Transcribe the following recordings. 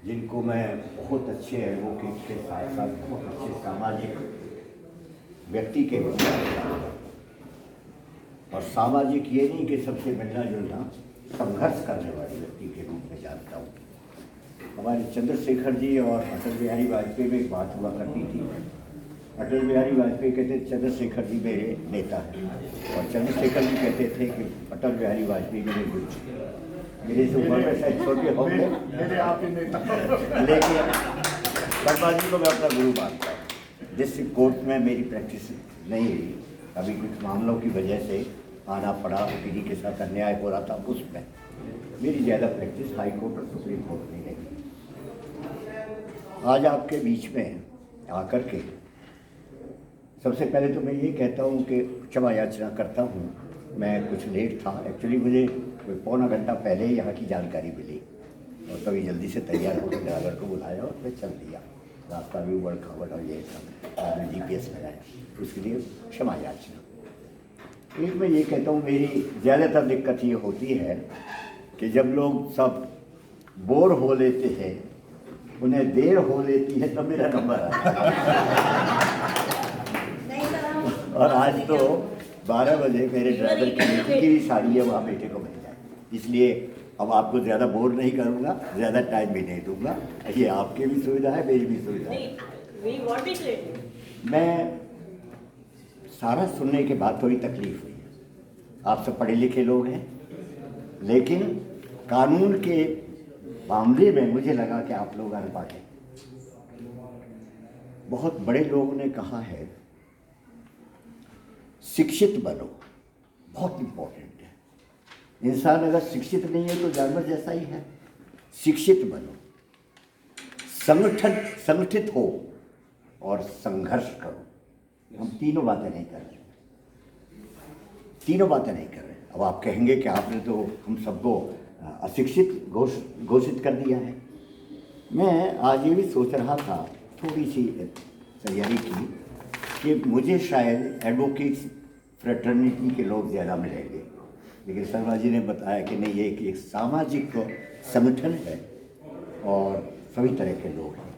जिनको मैं बहुत अच्छे एडवोकेट के साथ साथ बहुत अच्छे सामाजिक व्यक्ति के रूप में देखता हूं। और सामाजिक ये नहीं कि सबसे मिलना जुलना, संघर्ष करने वाले व्यक्ति के रूप में जानता हूँ। हमारे चंद्रशेखर जी और अटल बिहारी वाजपेयी में एक बात हुआ करती थी। अटल बिहारी वाजपेयी कहते चंद्रशेखर जी मेरे नेता हैं, और चंद्रशेखर जी कहते थे कि अटल बिहारी वाजपेयी मेरे गुरु। मेरे से ऊपर में शायद छोटे होंगे, लेकिन वर्मा जी को मैं अपना गुरु मानता हूँ। डिस्ट्रिक्ट कोर्ट में मेरी प्रैक्टिस नहीं हुई, अभी कुछ मामलों की वजह से आना पड़ा, वकीली के साथ अन्याय हो रहा था, उसमें मेरी ज़्यादा प्रैक्टिस हाई कोर्ट और सुप्रीम कोर्ट में रही। आज आपके बीच में आकर के सबसे पहले तो मैं ये कहता हूँ कि क्षमा याचना करता हूँ, मैं कुछ लेट था। एक्चुअली मुझे कोई पौना घंटा पहले ही यहाँ की जानकारी मिली और तभी जल्दी से तैयार होकर ड्राइवर को बुलाया और मैं चल दिया। रास्ता भी उबड़ खाबड़ और ये सब GPS लगाया, उसके लिए क्षमा याचना। एक मैं ये कहता हूँ, मेरी ज़्यादातर दिक्कत ये होती है कि जब लोग सब बोर हो लेते हैं, उन्हें देर हो लेती है, तब मेरा नंबर आता है। और आज तो 12 बजे मेरे ड्राइवर की बेटी की भी शादी है, वहाँ बेटे को मिल जाए, इसलिए अब आपको ज़्यादा बोर नहीं करूँगा, ज़्यादा टाइम भी नहीं दूँगा। ये आपकी भी सुविधा है, मेरी भी सुविधा है। मैं सारा सुनने के बाद थोड़ी तकलीफ हुई। आप सब पढ़े लिखे लोग हैं, लेकिन कानून के मामले में मुझे लगा कि आप लोग अनपढ़ हैं। बहुत बड़े लोगों ने कहा है शिक्षित बनो, बहुत इम्पोर्टेंट है। इंसान अगर शिक्षित नहीं है तो जानवर जैसा ही है। शिक्षित बनो, संगठित हो और संघर्ष करो। हम तीनों बातें नहीं कर रहे, तीनों बातें नहीं कर रहे। अब आप कहेंगे कि आपने तो हम सबको अशिक्षित घोषित कर दिया है। मैं आज ये भी सोच रहा था, थोड़ी सी तैयारी की, कि मुझे शायद एडवोकेट्स फ्रेटर्निटी के लोग ज़्यादा मिलेंगे, लेकिन शर्मा जी ने बताया कि नहीं, ये एक सामाजिक संगठन है और सभी तरह के लोग हैं।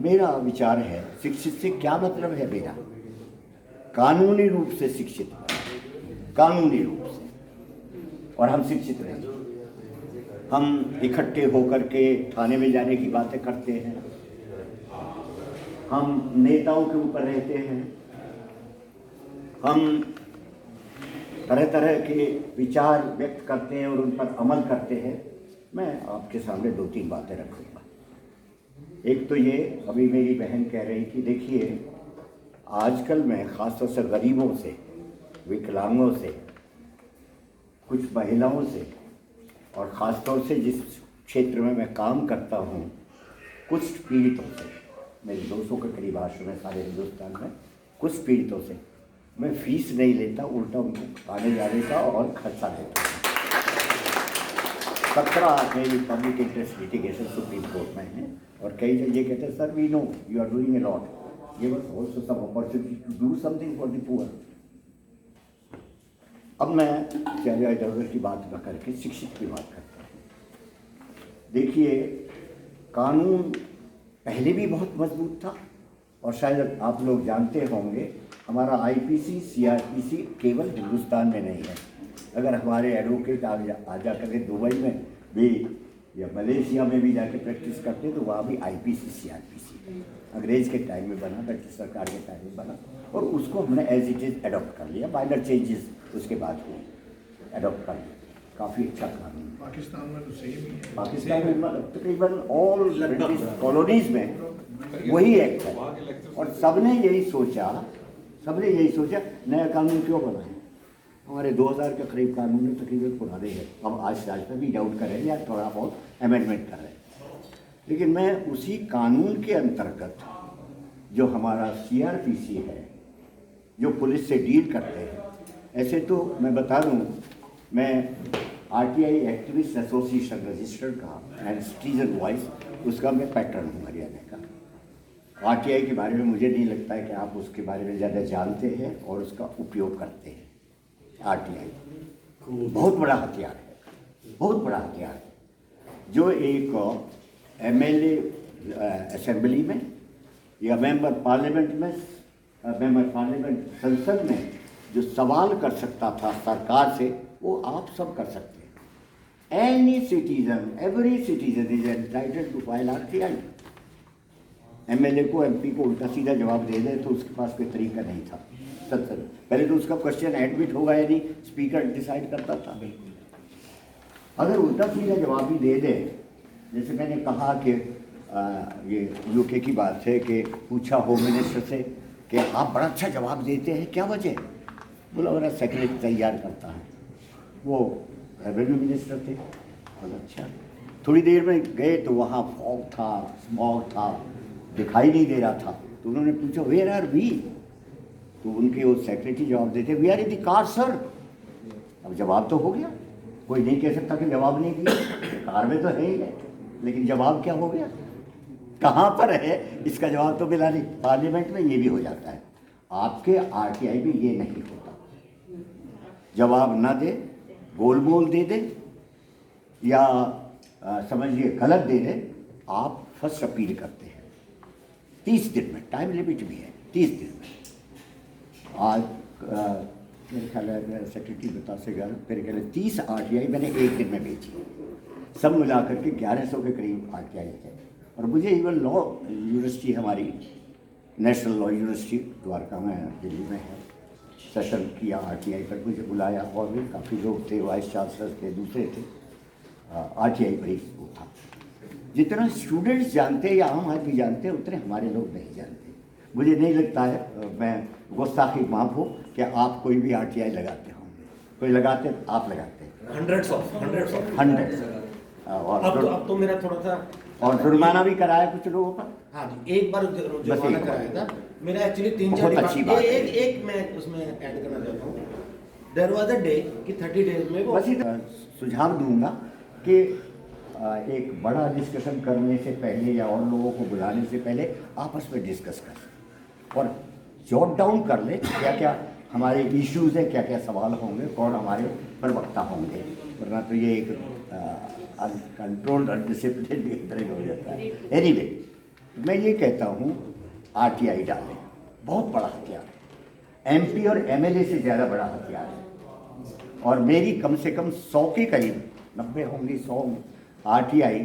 मेरा विचार है शिक्षित से क्या मतलब है मेरा, कानूनी रूप से शिक्षित, कानूनी रूप से। और हम शिक्षित नहीं, हम इकट्ठे होकर के थाने में जाने की बातें करते हैं, हम नेताओं के ऊपर रहते हैं, हम तरह तरह के विचार व्यक्त करते हैं और उन पर अमल करते हैं। मैं आपके सामने 2-3 बातें रखूँगा। एक तो ये, अभी मेरी बहन कह रही थी, देखिए आजकल मैं ख़ासतौर से गरीबों से, विकलांगों से, कुछ महिलाओं से, और ख़ासतौर से जिस क्षेत्र में मैं काम करता हूँ, कुछ पीड़ितों से, मेरे 200 के करीब आश्रम है सारे हिंदुस्तान में, कुछ पीड़ितों से मैं फीस नहीं लेता, उल्टा उनको आने जाने का और खर्चा देता हूँ। 17 मेरी public interest litigation supreme court में है, और कई जगह ये कहते हैं sir we know you are doing a lot, give us also some opportunity to do something for the poor. अब मैं ज़्यादा इधर उधर की बात न करके शिक्षित की बात करता हूँ। देखिए कानून पहले भी बहुत मजबूत था, और शायद आप लोग जानते होंगे हमारा IPC CRPC केवल हिंदुस्तान में नहीं है। अगर हमारे एडवोकेट आ जा करके दुबई में भी या मलेशिया में भी जाके प्रैक्टिस करते तो वहाँ भी IPC CRPC अंग्रेज़ के टाइम में बना, ब्रिटिश सरकार के टाइम में बना, और उसको हमने एज इट इज़ एडॉप्ट कर लिया। माइनर चेंजेस उसके बाद हुए, एडॉप्ट कर लिया। काफ़ी अच्छा कानून। पाकिस्तान में तो सेम ही है। पाकिस्तान में तकरीबन ऑल ब्रिटिश कॉलोनीज़ में वही एक्ट है, और सबने यही सोचा नया कानून क्यों बनाए। हमारे 2000 के करीब कानून तकरीबन पुराने हैं, अब आज में भी डाउट कर रहे हैं या थोड़ा बहुत अमेंडमेंट कर रहे हैं। लेकिन मैं उसी कानून के अंतर्गत जो हमारा CRPC है, जो पुलिस से डील करते हैं, ऐसे तो मैं बता दूँ, मैं RTI एक्टिविस्ट एसोसिएशन रजिस्टर्ड का एंड सिटीजन वॉइस, उसका मैं पैटर्न हूँ हरियाणा का। RTI के बारे में मुझे नहीं लगता है कि आप उसके बारे में ज़्यादा जानते हैं और उसका उपयोग करते हैं। RTI बहुत बड़ा हथियार है, बहुत बड़ा हथियार है, जो एक एमएलए असेंबली में या मेंबर पार्लियामेंट संसद में जो सवाल कर सकता था सरकार से, वो आप सब कर सकते हैं। Any citizen, every citizen is entitled to file RTI। MLA को, MP को उल्टा सीधा जवाब दे दे तो उसके पास कोई तरीका नहीं था संसद। पहले तो उसका क्वेश्चन एडमिट होगा या नहीं, स्पीकर डिसाइड करता था। अगर उल्टा सीधा जवाब भी दे दे, जैसे मैंने कहा कि ये UK की बात है कि पूछा होम मिनिस्टर से कि आप बड़ा अच्छा जवाब देते हैं, क्या वजह? बोला मेरा सेक्रेटरी तैयार करता है। वो रेवेन्यू मिनिस्टर थे। और अच्छा, थोड़ी देर में गए तो वहाँ फॉग था, स्मॉग था, दिखाई नहीं दे रहा था। तो उन्होंने पूछा वेयर आर वी? तो उनके वो सेक्रेटरी जवाब देते we are in the car sir. अब जवाब तो हो गया, कोई नहीं कह सकता कि जवाब नहीं दिया, कार में तो है ही है, लेकिन जवाब क्या हो गया, कहाँ पर है, इसका जवाब तो मिला नहीं। पार्लियामेंट में ये भी हो जाता है, आपके RTI में ये नहीं होता। जवाब ना दे, गोल मोल दे दे या समझिए गलत दे दे, आप फर्स्ट अपील करते हैं 30 दिन में, टाइम लिमिट भी है 30 दिन में। आज मेरे ख्याल है सेक्रेटरी बता से मेरे ख्याल 30 RTI मैंने एक दिन में भेजी, सब मिला करके 1100 के करीब RTI है। और मुझे इवन लॉ यूनिवर्सिटी, हमारी नेशनल लॉ यूनिवर्सिटी द्वारका में, दिल्ली में है, सेशन किया RTI पर, मुझे बुलाया और भी काफ़ी लोग थे, वाइस चांसलर थे, दूसरे थे। RTI बड़ी वो था, जितना स्टूडेंट्स जानते हैं या आम आदमी जानते हैं उतने हमारे लोग नहीं जानते। मुझे नहीं लगता है, मैं गुस्ताखी माफ हो कि आप कोई भी RTI लगाते होंगे, कोई लगाते, आप लगाते हैं हंड्रेड्स ऑफ और अब तो मेरा थोड़ा सा और जुर्माना भी कराया कुछ लोगों पर। हाँ जी, एक बार जुर्माना कराया था मेरा, एक्चुअली 3-4 बहुत अच्छी बात है। एक मैं उसमें ऐड करना चाहता हूँ। देयर वाज अ डे कि 30 डेज में वो बस सुझाव दूंगा कि एक बड़ा डिस्कशन करने से पहले या और लोगों को बुलाने से पहले आपस में डिस्कस कर और जॉट डाउन कर ले क्या क्या हमारे इश्यूज़ हैं, क्या क्या सवाल होंगे, कौन हमारे प्रवक्ता होंगे, वरना तो ये एक अनकंट्रोल्ड अनडिसिप्लिन तरह हो जाता है। एनीवे, मैं ये कहता हूँ RTI डालें, बहुत बड़ा हथियार है, MP और MLA से ज़्यादा बड़ा हथियार है। और मेरी कम से कम 100 के करीब, 90 होंगी, 100 RTI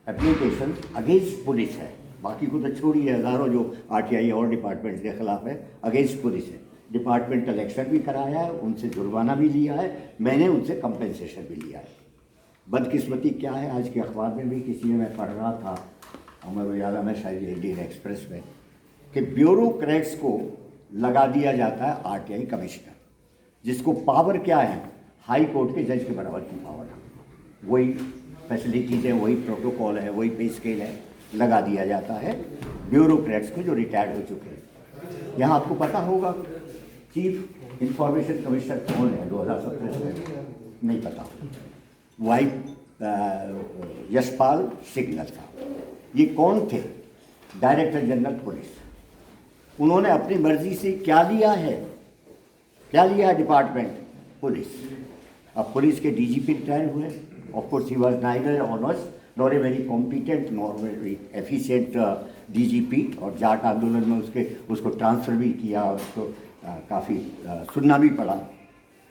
एप्लीकेशन अगेंस्ट पुलिस है। बाकी को तो छोड़िए, हज़ारों जो RTI और डिपार्टमेंट के खिलाफ है, अगेंस्ट पुलिस है। डिपार्टमेंटल एक्शन भी कराया है, उनसे जुर्माना भी लिया है, मैंने उनसे कंपेंसेशन भी लिया है। बदकिस्मती क्या है, आज के अखबार में भी किसी में मैं पढ़ रहा था, अमर उजाला में, शायद इंडियन एक्सप्रेस में, कि ब्यूरोक्रेट्स को लगा दिया जाता है RTI कमिश्नर, जिसको पावर क्या है, हाई कोर्ट के जज के बराबर की पावर है। वही फैसिलिटीज़ है, वही प्रोटोकॉल है, वही पे स्केल है, लगा दिया जाता है ब्यूरोक्रेट्स को जो रिटायर्ड हो चुके हैं। यहाँ आपको पता होगा चीफ इंफॉर्मेशन कमिश्नर कौन है 2017 से, नहीं पता, वाई यशपाल सिग्नल साहब। ये कौन थे? Director general police. उन्होंने अपनी मर्जी से क्या लिया है, क्या लिया है डिपार्टमेंट? पुलिस। अब पुलिस के DGP रिटायर हुए। Of course he was neither honours nor a very competent nor very efficient DGP, और जाट आंदोलन में उसको ट्रांसफ़र भी किया, उसको काफ़ी सुनना भी पड़ा।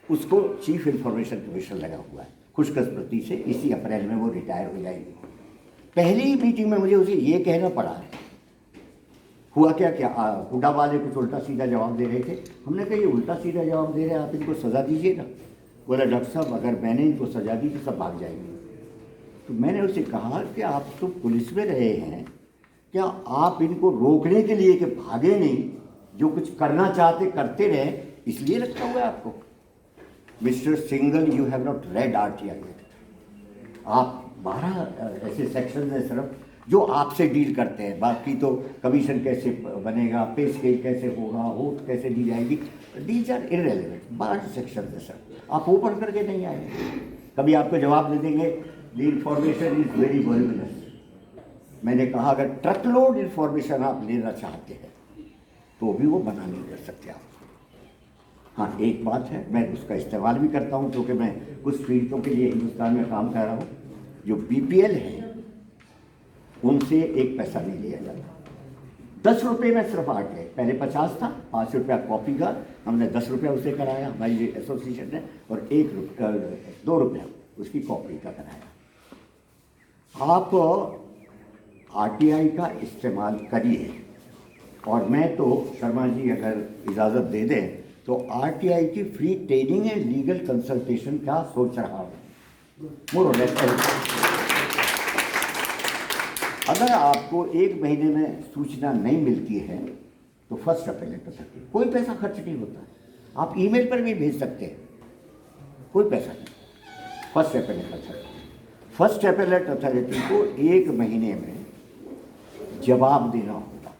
उसको चीफ इंफॉर्मेशन कमिश्नर लगा हुआ है। खुशकिस्मती से इसी अप्रैल में वो रिटायर हो जाएंगे। पहली मीटिंग में मुझे उसे ये कहना पड़ा है, हुआ क्या हुडा वाले कुछ उल्टा सीधा जवाब दे रहे थे। हमने कहा ये उल्टा सीधा जवाब दे रहे हैं, आप इनको सज़ा दीजिए ना। बोला डॉक्टर साहब अगर मैंने इनको सज़ा दी तो सब भाग जाएंगे। तो मैंने उसे कहा कि आप तो पुलिस में रहे हैं, क्या आप इनको रोकने के लिए कि भागे नहीं, जो कुछ करना चाहते करते रहे, इसलिए रखा हुआ है आपको? Mister single, you have not red RTI। आप 12 ऐसे सेक्शन हैं सिर्फ जो आपसे डील करते हैं, बाकी तो कमीशन कैसे बनेगा, पे स्केल कैसे होगा, वोट कैसे दी जाएगी, दीज आर इररेलेवेंट। 12 सेक्शन है सर, आप ओपन करके नहीं आए। कभी आपको जवाब दे देंगे the information is very voluminous. मैंने कहा अगर ट्रक लोड इंफॉर्मेशन आप लेना चाहते हैं तो भी वो बना नहीं कर सकते आप। हाँ, एक बात है, मैं उसका इस्तेमाल भी करता हूँ क्योंकि मैं कुछ पीड़ितों के लिए हिंदुस्तान में काम कर रहा हूँ। जो BPL है उनसे एक पैसा नहीं लिया जाता। 10 रुपये में सिर्फ RTI, पहले 50 था, 5 रुपया कॉपी का, हमने 10 रुपया उसे कराया हमारी एसोसिएशन ने, और 2 रुपया उसकी कॉपी का कराया। आप RTI का इस्तेमाल करिए, और मैं तो शर्मा जी अगर इजाज़त दे दें तो RTI की free training and legal consultation का सोच रहा हूँ। मोर और लेस अगर आपको 1 महीने में सूचना नहीं मिलती है तो फर्स्ट अपेलेट अथॉरिटी, कोई पैसा खर्च नहीं होता है, आप ईमेल पर भी भेज सकते हैं, कोई पैसा नहीं। फर्स्ट अपेलेट अथॉरिटी को 1 महीने में जवाब देना होगा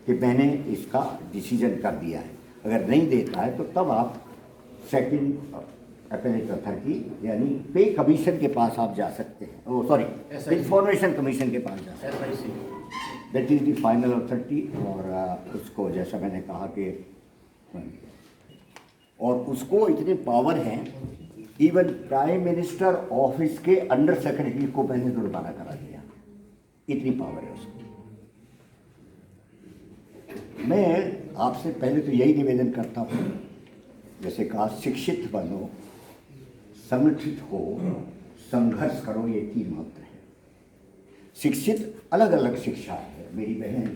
कि मैंने इसका डिसीजन कर दिया है। अगर नहीं देता है तो तब आप सेकंड अपेलेट अथॉरिटी यानी पे कमीशन के पास आप जा सकते हैं, ओ सॉरी इंफॉर्मेशन कमीशन के पास जा सकते हैं, that is the final authority. और उसको जैसा मैंने कहा कि और उसको इतने पावर हैं, इवन प्राइम मिनिस्टर ऑफिस के अंडर सेक्रेटरी को मैंने जुर्माना करा दिया, इतनी पावर है उसको। मैं आपसे पहले तो यही निवेदन करता हूँ, जैसे कहा शिक्षित बनो, संगठित हो, संघर्ष करो, ये 3 मंत्र है। शिक्षित अलग अलग शिक्षा है, मेरी बहन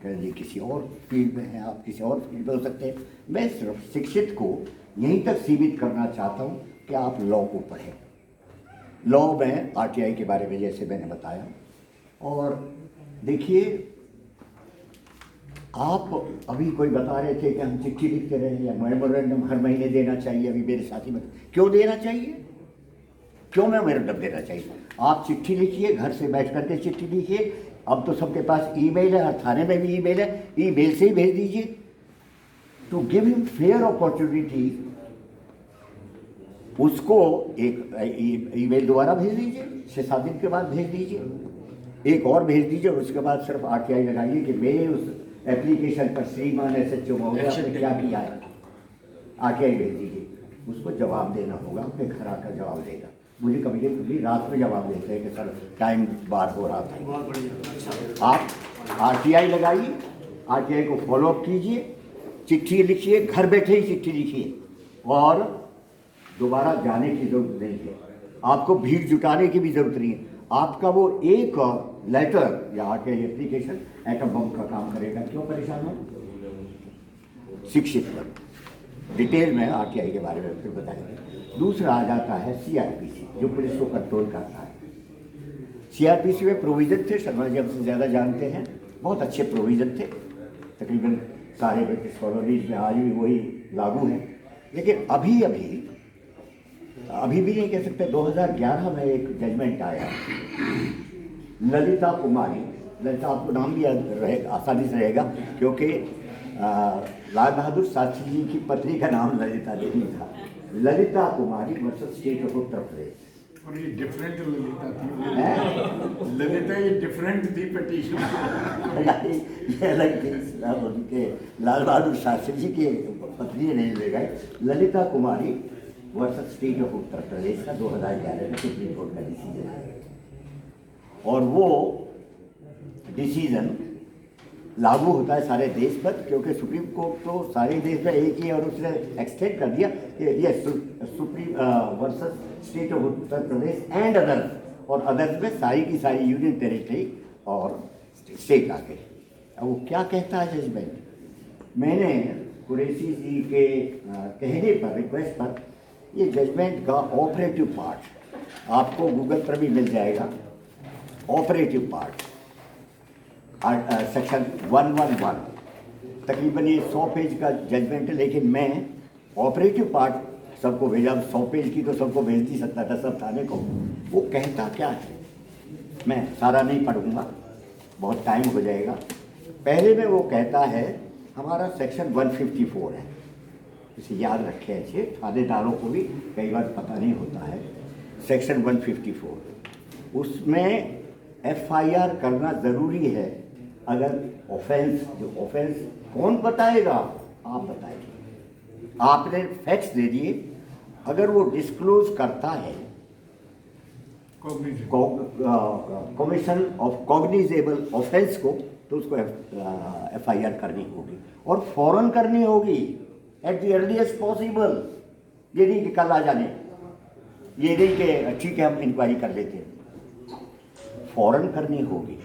कह ली किसी और फील्ड में है, आप किसी और फील्ड में हो सकते हैं, मैं सिर्फ शिक्षित को यहीं तक सीमित करना चाहता हूँ कि आप लॉ को पढ़ें। लॉ में RTI के बारे में जैसे मैंने बताया, और देखिए आप अभी कोई बता रहे थे कि हम चिट्ठी लिखते रहे या मेमोरेंडम हर महीने देना चाहिए, अभी मेरे साथी में क्यों देना चाहिए, क्यों मेमोरेंडम देना चाहिए? आप चिट्ठी लिखिए, घर से बैठ करके चिट्ठी लिखिए, अब तो सबके पास ईमेल है, हर थाने में भी ईमेल है, ईमेल से ही भेज दीजिए। To give him fair opportunity, उसको एक ईमेल दोबारा भेज दीजिए, 6-7 दिन के बाद भेज दीजिए, एक और भेज दीजिए, और उसके बाद सिर्फ RTI लगाइए कि मेरे उस एप्लीकेशन पर श्रीमान SHO महोदय आपने क्या किया है, RTI भेज दीजिए। उसको जवाब देना होगा, अपने घर आकर जवाब देगा। मुझे कभी रात में जवाब देते हैं कि सर टाइम बार हो रहा था। आप RTI लगाइए, RTI को फॉलोअप कीजिए, चिट्ठी लिखिए, घर बैठे ही चिट्ठी लिखिए, और दोबारा जाने की जरूरत नहीं है, आपको भीड़ जुटाने की भी जरूरत नहीं है। आपका वो एक लेटर या RTI एप्लीकेशन एटम बम का काम करेगा। क्यों परेशान हो? शिक्षित पर डिटेल में RTI के बारे में फिर बताएंगे। दूसरा आ जाता है CRPC, जो पुलिस को कंट्रोल करता है। CRPC में प्रोविज़न थे, शर्मा जी हमसे ज़्यादा जानते हैं, बहुत अच्छे प्रोविज़न थे, तकरीबन सारे ब्रिटिश कॉलोनीज में आज भी वही लागू हैं। लेकिन अभी भी नहीं कह सकते। 2011 में एक जजमेंट आया, ललिता कुमारी, ललिता आपको नाम भी याद रहेगा, आसानी से रहेगा, क्योंकि लाल बहादुर शास्त्री जी की पत्नी का नाम ललिता नहीं था। ललिता कुमारी versus state of Uttar Pradesh. और ये डिफरेंट ललिता थी, ललिता ये डिफरेंट थी पिटीशन, ये अलग थी, उनके लाल बहादुर शास्त्री जी की पत्नी नहीं ले गए। ललिता कुमारी versus state of Uttar Pradesh का 2011 में सुप्रीम कोर्ट का डिसीजन है, और वो डिसीजन लागू होता है सारे देश पर, क्योंकि सुप्रीम कोर्ट तो सारे देश में एक ही, और उसने एक्सटेंड कर दिया कि ये supreme versus state of Uttar Pradesh and others, और अदर्स में सारी की सारी यूनियन टेरिटरी और स्टेट आ गए। अब वो क्या कहता है जजमेंट? मैंने कुरैशी जी के कहने पर, रिक्वेस्ट पर, ये जजमेंट का ऑपरेटिव पार्ट आपको गूगल पर भी मिल जाएगा। ऑपरेटिव पार्ट सेक्शन 111, तकरीबन ये 100 पेज का जजमेंट है, लेकिन मैं ऑपरेटिव पार्ट सबको भेजा। 100 पेज की तो सबको भेज नहीं सकता था, सब थाने को। वो कहता क्या है, मैं सारा नहीं पढ़ूंगा, बहुत टाइम हो जाएगा। पहले में वो कहता है, हमारा सेक्शन 154 है, इसे याद रखें अच्छे, थानेदारों को भी कई बार पता नहीं होता है। सेक्शन 154, उसमें FIR करना ज़रूरी है। अगर ऑफेंस, जो ऑफेंस कौन बताएगा, आप बताइए, आपने फैक्ट्स दे दिए, अगर वो डिस्क्लोज करता है कमीशन ऑफ कॉग्निजेबल ऑफेंस को, तो उसको FIR करनी होगी और फौरन करनी होगी, एट द अर्लीस्ट पॉसिबल। ये नहीं कि कल आ जाने, ये नहीं कि ठीक है हम इंक्वायरी कर लेते हैं, फौरन करनी होगी।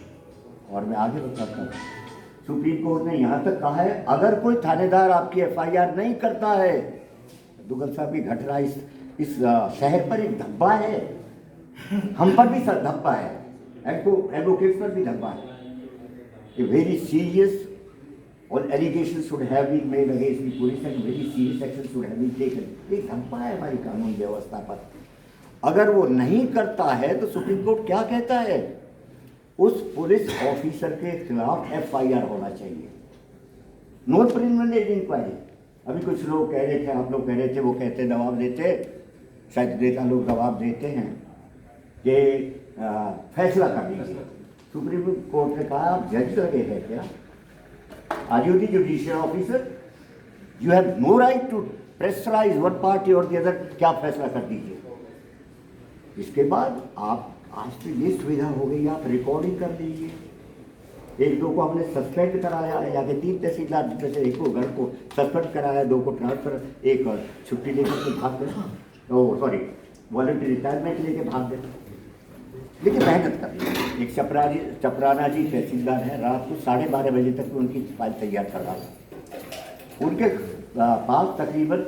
और मैं आगे बताता हूँ, सुप्रीम कोर्ट ने यहाँ तक कहा है अगर कोई थानेदार आपकी FIR नहीं करता है, दुग्गल साहब की घटना इस शहर पर एक धब्बा है, हम पर भी धब्बा है, एडवोकेट्स पर भी धब्बा है। A very serious or allegations should have been made against the police and very serious action should have been taken। एक धब्बा है हमारी कानून व्यवस्था पर। अगर वो नहीं करता है तो सुप्रीम कोर्ट क्या कहता है, उस पुलिस ऑफिसर के खिलाफ FIR होना चाहिए, नो प्रिलिमिनरी इंक्वायरी। अभी कुछ लोग कह रहे थे, आप लोग कह रहे थे, वो कहते दबाव देते, शायद नेता लोग दबाव देते हैं कि फैसला कर दीजिए। सुप्रीम कोर्ट ने कहा आप जज लगे हैं क्या, are you the judicial officer, you have no right to pressurise one party और द अदर, क्या फैसला कर दीजिए। इसके बाद आप, आज तो ये सुविधा हो गई, आप रिकॉर्डिंग कर लीजिए। एक दो को हमने सस्पेंड कराया है, या 3 तहसीलदार में से एक को घर को सस्पेंड कराया, 2 को ट्रांसफर, एक छुट्टी लेकर के भाग गए, सॉरी वॉलंटरी रिटायरमेंट लेके भाग गए। लेकिन मेहनत कर ली। एक चपराना जी तहसीलदार हैं, रात को 12:30 बजे तक उनकी फाइल तैयार कर रहा था। उनके पास तकरीबन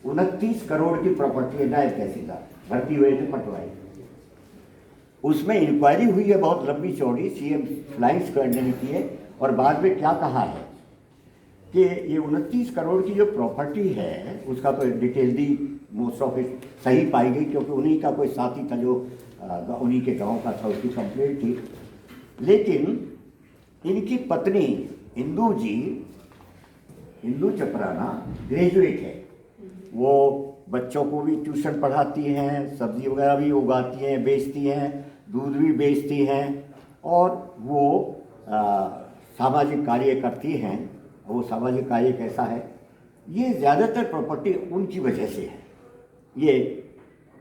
29 करोड़ की प्रॉपर्टी है, नायब तहसीलदार भर्ती हुए थे पटवाई। उसमें इंक्वायरी हुई है बहुत लंबी चौड़ी, CM फ्लाइंग स्क्वाड ने की है, और बाद में क्या कहा है कि ये 29 करोड़ की जो प्रॉपर्टी है उसका तो detail the, most of it सही पाई गई, क्योंकि उन्हीं का कोई साथी था जो उन्हीं के गांव का था, उसकी कंप्लेंट थी। लेकिन इनकी पत्नी इंदू चपराना ग्रेजुएट है, वो बच्चों को भी ट्यूशन पढ़ाती हैं, सब्जी वगैरह भी उगाती हैं, बेचती हैं, दूध भी बेचती हैं, और वो सामाजिक कार्य करती हैं। वो सामाजिक कार्य कैसा है, ये ज़्यादातर प्रॉपर्टी उनकी वजह से है, ये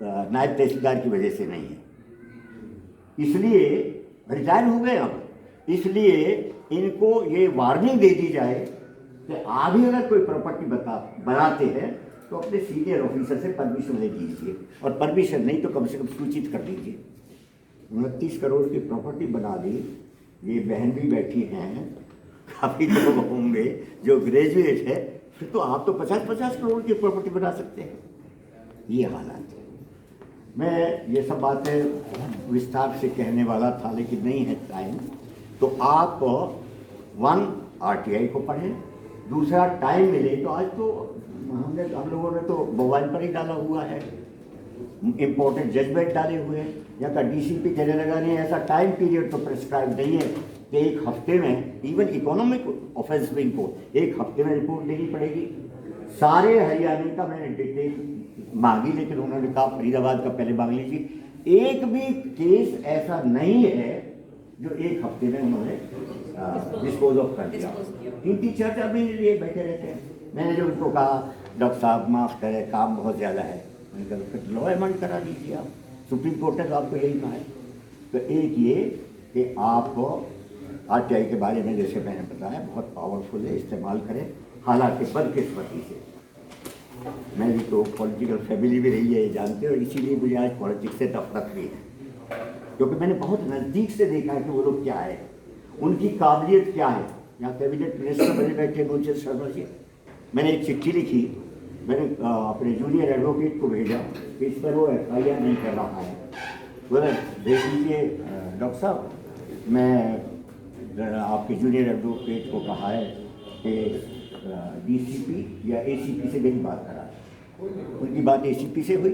नायब तहसीलदार की वजह से नहीं है। इसलिए रिटायर हो गए अब, इसलिए इनको ये वार्निंग दे दी जाए कि आप भी अगर कोई प्रॉपर्टी बनाते हैं तो अपने सीनियर ऑफिसर से परमिशन ले लीजिए, और परमिशन नहीं तो कम से कम सूचित कर दीजिए। 29 करोड़ की प्रॉपर्टी बना दी, ये बहन भी बैठी हैं, काफ़ी लोग होंगे जो ग्रेजुएट है, फिर तो आप तो 50-50 करोड़ की प्रॉपर्टी बना सकते हैं। ये हालात है। मैं ये सब बातें विस्तार से कहने वाला था, लेकिन नहीं है टाइम, तो आप 1 RTI को पढ़ें, दूसरा टाइम मिले तो आज तो हम लोगों ने तो मोबाइल पर ही डाला हुआ है, इम्पोर्टेंट जजमेंट डाले हुए हैं, या का DCP कहने लगा नहीं, ऐसा टाइम पीरियड तो प्रेस्क्राइब नहीं है कि 1 हफ्ते में, इवन इकोनॉमिक ऑफेंस विंग को 1 हफ्ते में रिपोर्ट देनी पड़ेगी। सारे हरियाणा का मैंने डिटेल मांगी, लेकिन उन्होंने कहा फरीदाबाद का पहले मांग लीजिए। एक भी केस ऐसा नहीं है जो 1 हफ्ते में उन्होंने डिस्पोज ऑफ कर दिया। 3-4 महीने लिए बैठे रहते हैं। मैंने जो उनको कहा डॉक्टर साहब माफ़ करें, काम बहुत ज़्यादा है, मैंने कहा फिर लॉ अमेंड करा लीजिए आप, सुप्रीम कोर्ट ने तो आपको यही कहा है। तो एक ये कि आप RTI के बारे में जैसे मैंने बताया बहुत पावरफुल है, इस्तेमाल करें। हालांकि बदकिस्मती से मेरी तो पॉलिटिकल फैमिली भी रही है, ये जानते हो, इसीलिए मुझे आज पॉलिटिक्स से नफरत भी है, क्योंकि मैंने बहुत नज़दीक से देखा है कि वो लोग क्या है, उनकी काबिलियत क्या है। यहाँ कैबिनेट मिनिस्टर बने बैठे मूलचंद शर्मा जी, मैंने एक चिट्ठी लिखी, मैंने अपने जूनियर एडवोकेट को भेजा कि इस पर वो FIR नहीं कर रहा है। बोला देख लीजिए डॉक्टर साहब, मैं आपके जूनियर एडवोकेट को कहा है कि DCP या ACP से मेरी बात करा। उनकी बात ACP से हुई,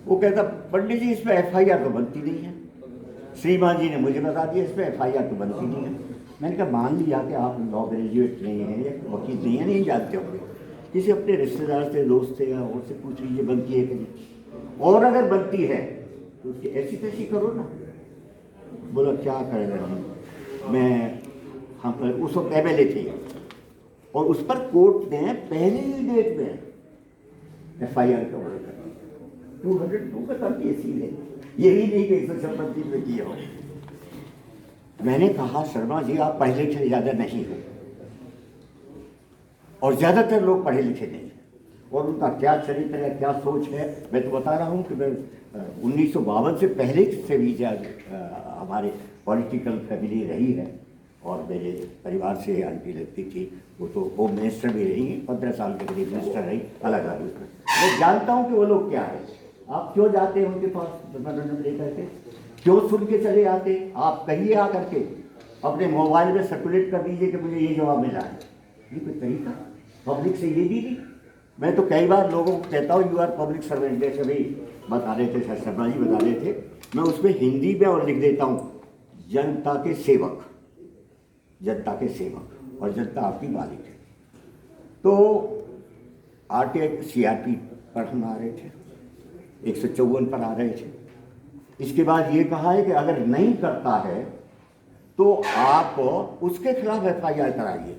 वो कहता पंडित जी इस पर FIR तो बनती नहीं है। श्रीमान जी ने मुझे बता दिया इस पर FIR तो बनती नहीं है। मैंने कहा मान लिया कि आप लॉ ग्रेजुएट नहीं हैं या वकील नहीं है, नहीं जानते होंगे, किसी अपने रिश्तेदार से, दोस्त से या और से पूछ लीजिए बनती है कि नहीं, और अगर बनती है तो उसकी ऐसी तैसी करो ना। बोला क्या करें हम उस वक्त MLA थे, और उस पर कोर्ट ने पहले ही डेट में FIR का ऑर्डर कर दिया। 202 का था केस ही है, यही नहीं कि 156 में किया हो। मैंने कहा शर्मा जी आप पढ़े लिखे ज़्यादा नहीं हो, और ज़्यादातर लोग पढ़े लिखे नहीं हैं, और उनका क्या चरित्र है, क्या सोच है, मैं तो बता रहा हूँ कि मैं 1952 से पहले से भी हमारे पॉलिटिकल फैमिली रही है, और मेरे परिवार से आंटी लगती थी, वो तो होम मिनिस्टर भी रही हैं, 15 साल के करीब मिनिस्टर रही, अलग अलग उसमें। मैं जानता हूँ कि वो लोग क्या है। आप क्यों जाते हैं उनके पास मेमोरेंडम लेकर के, क्यों सुन के चले आते? आप कहिए आकर के अपने मोबाइल में सर्कुलेट कर दीजिए कि मुझे ये जवाब मिला है। ये कोई तरीका पब्लिक से ये भी नहीं। मैं तो कई बार लोगों को कहता हूँ यू आर पब्लिक सर्वेंट, जैसे भी बता रहे थे शर्मा जी बता रहे थे, मैं उसमें हिंदी में और लिख देता हूँ जनता के सेवक, जनता के सेवक, और जनता आपकी मालिक है। तो RTI CRP पर हम आ रहे थे, 154 पर आ रहे थे। इसके बाद ये कहा है कि अगर नहीं करता है तो आप उसके खिलाफ FIR कराइए,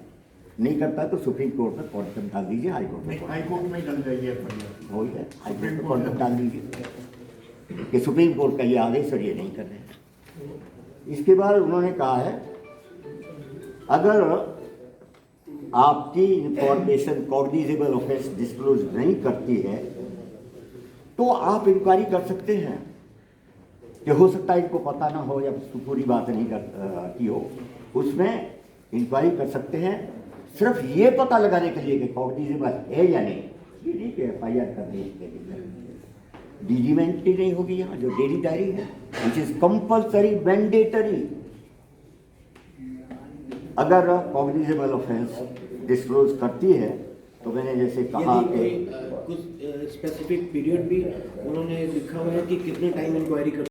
नहीं करता तो सुप्रीम कोर्ट में कॉन्टेम्प्ट डाल दीजिए, हाई कोर्ट में। हाई कोर्ट में डल जाइए FIR। वही है, हाई कोर्ट में कॉन्टेम्प्ट डाल दीजिए कि सुप्रीम कोर्ट का ये आदेश और ये नहीं कर रहे। इसके बाद उन्होंने कहा है अगर आपकी इंफॉर्मेशन कॉग्निजेबल ऑफेंस डिस्क्लोज नहीं करती है तो आप इंक्वायरी कर सकते हैं, कि हो सकता है इनको पता ना हो या पूरी बात नहीं की हो, उसमें इंक्वायरी कर सकते हैं, सिर्फ ये पता लगाने के लिए कि कॉग्निजेबल है या नहीं। ये नहीं कि FIR करनी है। DG में एंट्री नहीं होगी यहाँ, जो डेली डायरी है विच इज कंपल्सरी मैंडेटरी। अगर कॉग्निजेबल ऑफेंस डिस्क्लोज करती है तो मैंने जैसे कहा कि कुछ स्पेसिफिक पीरियड भी उन्होंने लिखा हुआ है कि कितने टाइम इंक्वायरी कर